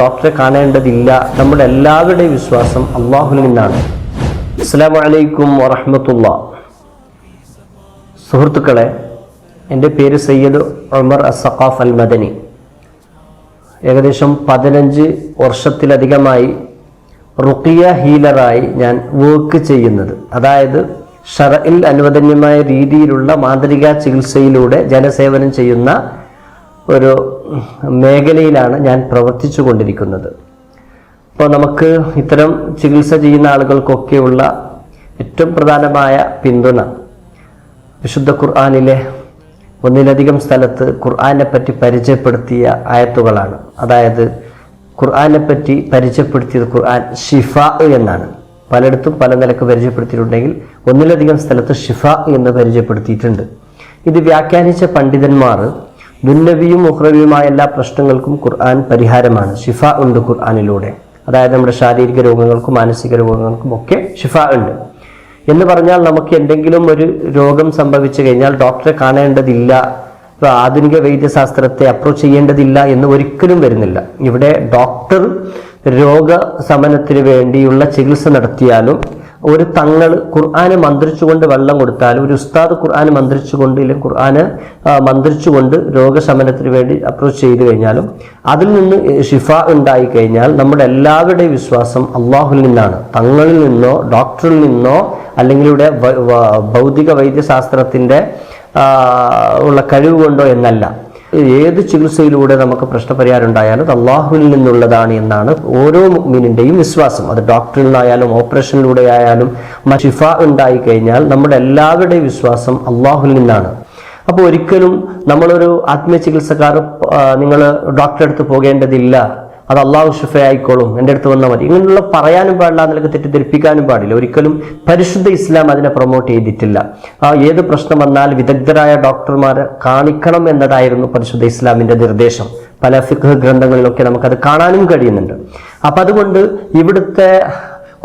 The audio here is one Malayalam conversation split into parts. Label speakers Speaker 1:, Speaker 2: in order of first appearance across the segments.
Speaker 1: ഡോക്ടറെ കാണേണ്ടതില്ല. നമ്മുടെ എല്ലാവരുടെയും വിശ്വാസം അള്ളാഹുവിൽ നിന്നാണ്. അസ്സലാമു അലൈക്കും വറഹ്മത്തുള്ളാഹി. സുഹൃത്തുക്കളെ, എൻ്റെ പേര് സയ്യിദ് ഉമർ അസ്സഖാഫ് അൽ മദനി. ഏകദേശം 15 വർഷത്തിലധികമായി റുഖിയ ഹീലറായി ഞാൻ വർക്ക് ചെയ്യുന്നത്. അതായത് ശർഇൽ അനുവദനീയമായ രീതിയിലുള്ള മാന്ത്രിക ചികിത്സയിലൂടെ ജനസേവനം ചെയ്യുന്ന ഒരു മേഖലയിലാണ് ഞാൻ പ്രവർത്തിച്ചു കൊണ്ടിരിക്കുന്നത്. അപ്പോൾ നമുക്ക് ഇത്തരം ചികിത്സ ചെയ്യുന്ന ആളുകൾക്കൊക്കെയുള്ള ഏറ്റവും പ്രധാനമായ പിന്തുണ വിശുദ്ധ ഖുർആനിലെ ഒന്നിലധികം സ്ഥലത്ത് ഖുർആനെ പറ്റി പരിചയപ്പെടുത്തിയ ആയത്തുകളാണ്. അതായത് ഖുർആനെ പറ്റി പരിചയപ്പെടുത്തിയത് ഖുർആൻ ഷിഫാ എന്നാണ്. പലയിടത്തും പല നിലക്ക് പരിചയപ്പെടുത്തിയിട്ടുണ്ടെങ്കിൽ ഒന്നിലധികം സ്ഥലത്ത് ഷിഫാ എന്ന് പരിചയപ്പെടുത്തിയിട്ടുണ്ട്. ഇത് വ്യാഖ്യാനിച്ച പണ്ഡിതന്മാർ ദുന്യവിയും ഉഖ്റവിയുമായ എല്ലാ പ്രശ്നങ്ങൾക്കും ഖുർആൻ പരിഹാരമാണ്. ഷിഫ ഉണ്ട് ഖുർആനിലൂടെ. അതായത് നമ്മുടെ ശാരീരിക രോഗങ്ങൾക്കും മാനസിക രോഗങ്ങൾക്കും ഒക്കെ ഷിഫ ഉണ്ട് എന്ന് പറഞ്ഞാൽ നമുക്ക് എന്തെങ്കിലും ഒരു രോഗം സംഭവിച്ചു കഴിഞ്ഞാൽ ഡോക്ടറെ കാണേണ്ടതില്ല, ആധുനിക വൈദ്യശാസ്ത്രത്തെ അപ്രോച്ച് ചെയ്യേണ്ടതില്ല എന്ന് ഒരിക്കലും വരുന്നില്ല. ഇവിടെ ഡോക്ടർ രോഗശമനത്തിന് വേണ്ടിയുള്ള ചികിത്സ നടത്തിയാലും, ഒരു തങ്ങൾ ഖുർആന് മന്ത്രിച്ചുകൊണ്ട് വെള്ളം കൊടുത്താലും, ഒരു ഉസ്താദ് ഖുർആന് മന്ത്രിച്ചുകൊണ്ട് ഇല്ലെങ്കിൽ ഖുർആന് മന്ത്രിച്ചുകൊണ്ട് രോഗശമനത്തിന് വേണ്ടി അപ്രോച്ച് ചെയ്തു കഴിഞ്ഞാലും അതിൽ നിന്ന് ഷിഫ ഉണ്ടായി കഴിഞ്ഞാൽ നമ്മുടെ എല്ലാവരുടെയും വിശ്വാസം അള്ളാഹുവിൽ നിന്നാണ്. തങ്ങളിൽ നിന്നോ ഡോക്ടറിൽ നിന്നോ അല്ലെങ്കിൽ ഇവിടെ ഭൗതിക വൈദ്യശാസ്ത്രത്തിൻ്റെ ഉള്ള കഴിവ് കൊണ്ടോ എന്നല്ല. ഏത് ചികിത്സയിലൂടെ നമുക്ക് പ്രശ്നപരിഹാരം ഉണ്ടായാലും അത് അള്ളാഹുവിൽ നിന്നുള്ളതാണ് എന്നാണ് ഓരോ മുഅ്മിനിന്റെയും വിശ്വാസം. അത് ഡോക്ടറിൽ നിന്നായാലും ഓപ്പറേഷനിലൂടെ ആയാലും ഷിഫ ഉണ്ടായി കഴിഞ്ഞാൽ നമ്മുടെ എല്ലാവരുടെയും വിശ്വാസം അള്ളാഹുവിൽ നിന്നാണ്. അപ്പോൾ ഒരിക്കലും നമ്മളൊരു ആത്മീയ ചികിത്സക്കാർ നിങ്ങൾ ഡോക്ടറെ അടുത്ത് പോകേണ്ടതില്ല, അത് അള്ളാഹു ഷിഫ ആയിക്കോളും, എൻ്റെ അടുത്ത് വന്നാൽ മതി, ഇങ്ങനെയുള്ള പറയാനും പാടില്ല, അതിലേക്ക് തെറ്റിദ്ധരിപ്പിക്കാനും പാടില്ല. ഒരിക്കലും പരിശുദ്ധ ഇസ്ലാം അതിനെ പ്രൊമോട്ട് ചെയ്തിട്ടില്ല. ഏത് പ്രശ്നം വന്നാൽ വിദഗ്ധരായ ഡോക്ടർമാരെ കാണിക്കണം എന്നതായിരുന്നു പരിശുദ്ധ ഇസ്ലാമിൻ്റെ നിർദ്ദേശം. പല ഫിഖ് ഗ്രന്ഥങ്ങളിലൊക്കെ നമുക്കത് കാണാനും കഴിയുന്നുണ്ട്. അപ്പം അതുകൊണ്ട് ഇവിടുത്തെ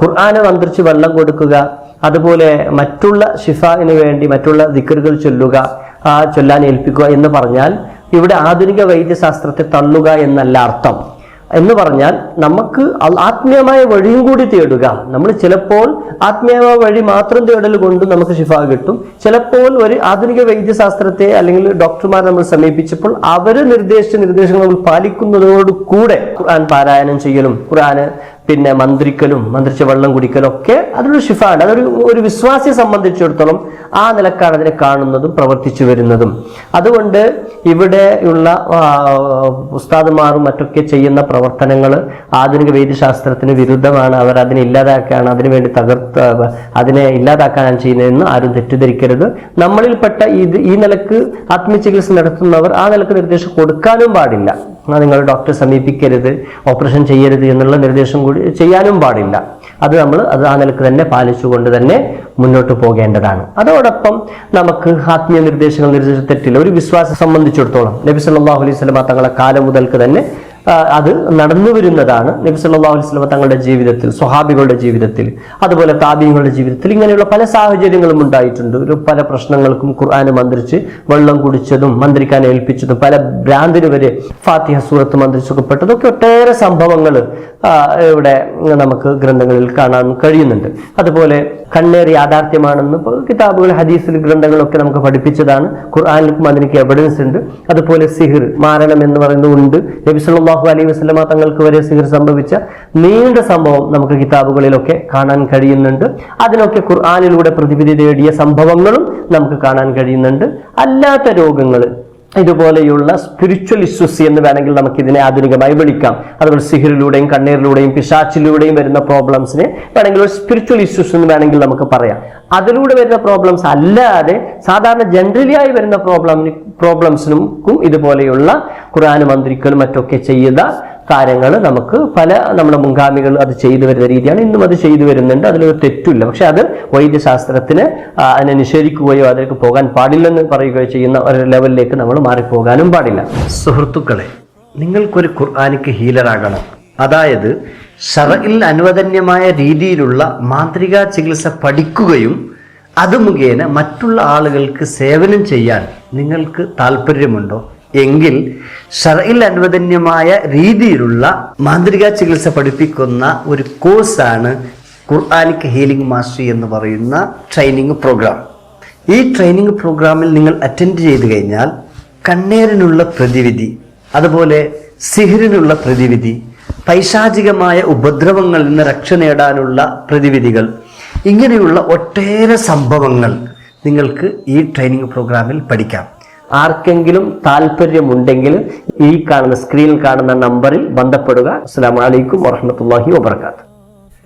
Speaker 1: ഖുർആനെ മന്ത്രിച്ച് വെള്ളം കൊടുക്കുക, അതുപോലെ മറ്റുള്ള ഷിഫാന് വേണ്ടി മറ്റുള്ള ദിക്റുകൾ ചൊല്ലുക, ചൊല്ലാൻ ഏൽപ്പിക്കുക എന്ന് പറഞ്ഞാൽ ഇവിടെ ആധുനിക വൈദ്യശാസ്ത്രത്തെ തള്ളുക എന്നല്ല അർത്ഥം. എന്ന് പറഞ്ഞാൽ നമുക്ക് ആത്മീയമായ വഴിയും കൂടി തേടുക. നമ്മൾ ചിലപ്പോൾ ആത്മീയമായ വഴി മാത്രം തേടൽ കൊണ്ട് നമുക്ക് ഷിഫ കിട്ടും. ചിലപ്പോൾ ഒരു ആധുനിക വൈദ്യശാസ്ത്രത്തെ അല്ലെങ്കിൽ ഡോക്ടർമാരെ നമ്മൾ സമീപിച്ചപ്പോൾ അവർ നിർദ്ദേശിച്ച നിർദ്ദേശങ്ങൾ നമ്മൾ പാലിക്കുന്നതോടുകൂടെ ഖുർആൻ പാരായണം ചെയ്യലും ഖുർആന് പിന്നെ മന്ത്രിച്ച വെള്ളം കുടിക്കലും ഒക്കെ അതൊരു ഷിഫാണ്. ഒരു വിശ്വാസിയെ സംബന്ധിച്ചിടത്തോളം ആ നിലക്കാണ് അതിനെ കാണുന്നതും പ്രവർത്തിച്ചു വരുന്നതും. അതുകൊണ്ട് ഇവിടെയുള്ള ഉസ്താദുമാരും മറ്റൊക്കെ ചെയ്യുന്ന പ്രവർത്തനങ്ങൾ ആധുനിക വൈദ്യശാസ്ത്രത്തിന് വിരുദ്ധമാണ്. അവർ അതിനെ ഇല്ലാതാക്കാണ്, അതിനുവേണ്ടി അതിനെ ഇല്ലാതാക്കാനാണ് ചെയ്യുന്നതെന്ന് ആരും തെറ്റിദ്ധരിക്കരുത്. നമ്മളിൽപ്പെട്ട ഈ നിലക്ക് ആത്മീയ ചികിത്സ നടത്തുന്നവർ ആ നിലക്ക് നിർദ്ദേശം കൊടുക്കാനും പാടില്ല. നിങ്ങൾ ഡോക്ടറെ സമീപിക്കരുത്, ഓപ്പറേഷൻ ചെയ്യരുത് എന്നുള്ള നിർദ്ദേശം കൂടി ചെയ്യാനും പാടില്ല. അത് ആ നിലക്ക് തന്നെ പാലിച്ചുകൊണ്ട് തന്നെ മുന്നോട്ട് പോകേണ്ടതാണ്. അതോടൊപ്പം നമുക്ക് ആത്മീയ നിർദ്ദേശങ്ങൾ തെറ്റില്ല. ഒരു വിശ്വാസം സംബന്ധിച്ചിടത്തോളം നബി സല്ലല്ലാഹു അലൈഹി വസല്ലം തങ്ങളെ കാലം മുതൽക്ക് തന്നെ അത് നടന്നു വരുന്നതാണ്. നബി സല്ലല്ലാഹു അലൈഹി വസല്ലം തങ്ങളുടെ ജീവിതത്തിൽ, സ്വഹാബികളുടെ ജീവിതത്തിൽ, അതുപോലെ താബീങ്ങളുടെ ജീവിതത്തിൽ ഇങ്ങനെയുള്ള പല സാഹചര്യങ്ങളും ഉണ്ടായിട്ടുണ്ട്. പല പ്രശ്നങ്ങൾക്കും ഖുർആന് മന്ത്രിച്ച് വെള്ളം കുടിച്ചതും മന്ത്രിക്കാൻ ഏൽപ്പിച്ചതും പല ഭ്രാന്തിന് വരെ ഫാത്തിഹ സൂറത്ത് മന്ത്രിച്ചൊക്കെപ്പെട്ടതൊക്കെ ഒട്ടേറെ സംഭവങ്ങൾ ഇവിടെ നമുക്ക് ഗ്രന്ഥങ്ങളിൽ കാണാൻ കഴിയുന്നുണ്ട്. അതുപോലെ കണ്ണേർ യാഥാർത്ഥ്യമാണെന്ന് കിതാബുകൾ ഹദീസിൽ ഗ്രന്ഥങ്ങളൊക്കെ നമുക്ക് പഠിപ്പിച്ചതാണ്. ഖുർആനിലും അതിനൊക്കെ എവിഡൻസ് ഉണ്ട്. അതുപോലെ സിഹിർ, മാരണം എന്ന് പറയുന്നത് ഉണ്ട്. നബി സല്ലല്ലാഹു അലൈഹി വസല്ലമ തങ്ങൾക്ക് വരെ സിഹിർ സംഭവിച്ച നീണ്ട സംഭവം നമുക്ക് കിതാബുകളിലൊക്കെ കാണാൻ കഴിയുന്നുണ്ട്. അതിനൊക്കെ ഖുർആനിലൂടെ പ്രതിവിധി നേടിയ സംഭവങ്ങളും നമുക്ക് കാണാൻ കഴിയുന്നുണ്ട്. അല്ലാത്ത രോഗങ്ങൾ, ഇതുപോലെയുള്ള സ്പിരിച്വൽ ഇഷ്യൂസ് എന്ന് വേണമെങ്കിൽ നമുക്ക് ഇതിനെ ആധുനികമായി വിളിക്കാം. അതുപോലെ സിഹിറിലൂടെയും കണ്ണീരിലൂടെയും പിശാച്ചിലൂടെയും വരുന്ന പ്രോബ്ലംസിനെ വേണമെങ്കിൽ ഒരു സ്പിരിച്വൽ ഇഷ്യൂസ് എന്ന് വേണമെങ്കിൽ നമുക്ക് പറയാം. അതിലൂടെ വരുന്ന പ്രോബ്ലംസ് അല്ലാതെ സാധാരണ ജനറലി ആയി വരുന്ന പ്രോബ്ലംസിനും ഇതുപോലെയുള്ള ഖുർആന് മന്ത്രിക്കലും മറ്റൊക്കെ ചെയ്ത കാര്യങ്ങൾ നമുക്ക് നമ്മുടെ മുൻഗാമികൾ അത് ചെയ്തു വരുന്ന രീതിയാണ്. ഇന്നും അത് ചെയ്തു വരുന്നുണ്ട്, അതിലൊരു തെറ്റില്ല. പക്ഷെ അത് വൈദ്യശാസ്ത്രത്തിന് അതിനെ നിഷേധിക്കുകയോ അതിലേക്ക് പോകാൻ പാടില്ലെന്ന് പറയുകയോ ചെയ്യുന്ന ഒരു ലെവലിലേക്ക് നമ്മൾ മാറിപ്പോകാനും പാടില്ല. സുഹൃത്തുക്കളെ, നിങ്ങൾക്കൊരു ഖുർആനിക്ക് ഹീലറാകണം. അതായത് ശർഇൽ അനുവദനീയമായ രീതിയിലുള്ള മാന്ത്രിക ചികിത്സ പഠിക്കുകയും അത് മുഖേന മറ്റുള്ള ആളുകൾക്ക് സേവനം ചെയ്യാൻ നിങ്ങൾക്ക് താല്പര്യമുണ്ടോ
Speaker 2: എങ്കിൽ ശർഇൽ അനുവദനീയമായ രീതിയിലുള്ള മാന്ത്രിക ചികിത്സ പഠിപ്പിക്കുന്ന ഒരു കോഴ്സാണ് ഖുർആനിക് ഹീലിംഗ് മാസ്റ്ററി എന്ന് പറയുന്ന ട്രെയിനിങ് പ്രോഗ്രാം. ഈ ട്രെയിനിങ് പ്രോഗ്രാമിൽ നിങ്ങൾ അറ്റൻഡ് ചെയ്തു കഴിഞ്ഞാൽ കണ്ണേറിനുള്ള പ്രതിവിധി, അതുപോലെ സിഹിറിനുള്ള പ്രതിവിധി, പൈശാചികമായ ഉപദ്രവങ്ങളിൽ നിന്ന് രക്ഷ നേടാനുള്ള പ്രതിവിധികൾ, ഇങ്ങനെയുള്ള ഒട്ടേറെ സംഭവങ്ങൾ നിങ്ങൾക്ക് ഈ ട്രെയിനിങ് പ്രോഗ്രാമിൽ പഠിക്കാം.
Speaker 1: ആർക്കെങ്കിലും താല്പര്യമുണ്ടെങ്കിൽ ഈ കാണുന്ന സ്ക്രീനിൽ കാണുന്ന നമ്പറിൽ ബന്ധപ്പെടുക. അസ്സലാമു അലൈക്കും വറഹ്മത്തുള്ളാഹി വബറകാതുഹു.